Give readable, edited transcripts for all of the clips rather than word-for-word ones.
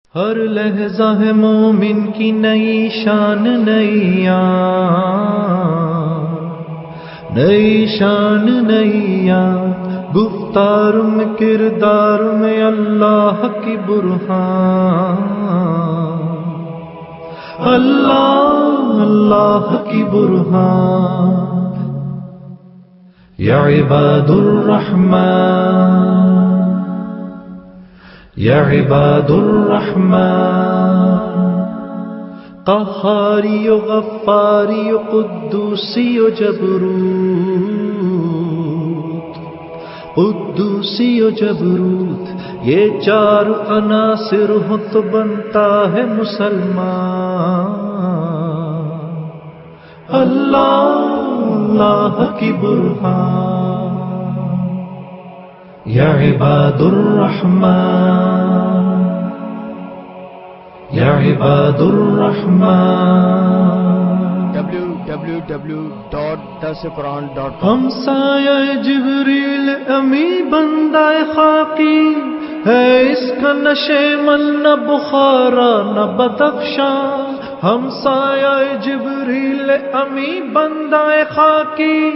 ہر لحظہ ہے مومن کی نئی شان نیا، نئی شان نیا، گفتار میں کردار میں اللہ کی برہان، اللہ اللہ کی برہان۔ یا عباد الرحمن، یا عباد الرحمن، قہاری و غفاری و قدوسی و جبروت، قدوسی و جبروت، یہ چار عناصر ہو تو بنتا ہے مسلمان۔ اللہ اللہ کی برہان۔ یا عباد الرحمن، یا عباد الرحمن، www.darsequran.com۔ ہم سایہ جبریل امی بندہ خاکی ہے، اس کا نشے من نہ بخارا نہ بدخشاں۔ ہم سایہ جبریل امی بندہ خاکی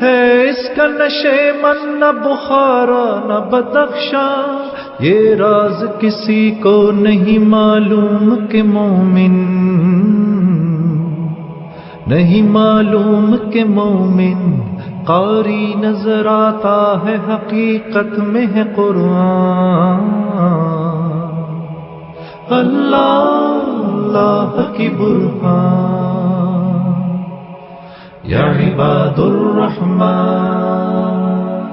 ہے، اس کا نشے من نہ بخارا نہ بدخشاں۔ یہ راز کسی کو نہیں معلوم کہ مومن، نہیں معلوم کہ مومن قاری نظر آتا ہے، حقیقت میں ہے قرآن۔ اللہ اللہ کی برہان۔ یا عباد الرحمن،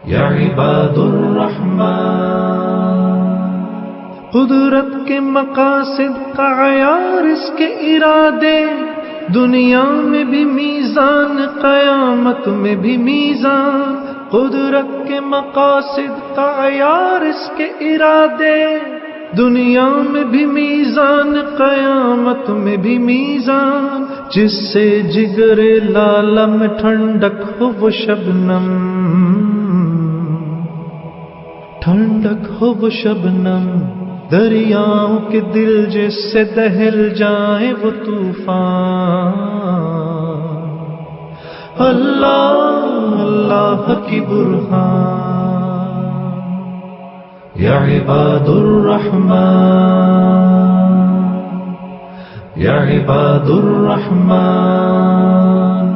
یا عباد الرحمن، قدرت کے مقاصد کا عیار اس کے ارادے، دنیا میں بھی میزان قیامت میں بھی میزان۔ قدرت کے مقاصد کا عیار اس کے ارادے، دنیا میں بھی میزان قیامت میں بھی میزان۔ جس سے جگر لالہ میں ٹھنڈک ہو وہ شبنم، ٹھنڈک ہو وہ شبنم، دریاؤں کے دل جس سے دہل جائیں وہ طوفان۔ اللہ اللہ کی برہان۔ یا عباد الرحمن، یا عباد الرحمن،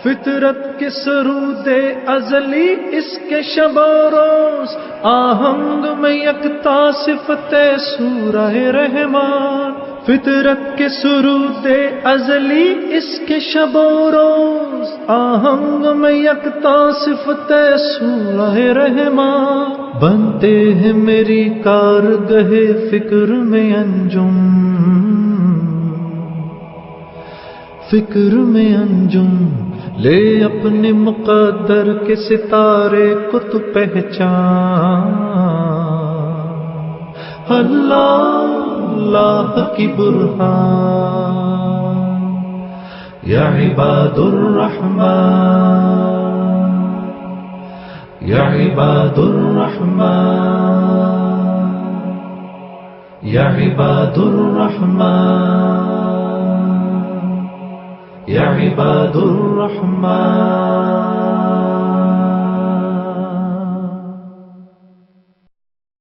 فطرت کے سرود ازلی اس کے شب و روز، آہنگ میں یکتا صفت سورہ رحمان۔ فطرت کے سرود ازلی اس کے شب و روز، آہنگ میں یکتا صفت سورہ رحمان۔ بنتے ہیں میری کارگہ فکر میں انجم، فکر میں انجم، لے اپنے مقدر کے ستارے کو تو پہچان۔ اللہ اللہ کی برہان۔ یا عباد الرحمن، یا عباد الرحمن، یا عباد الرحمن، یا عباد الرحمن۔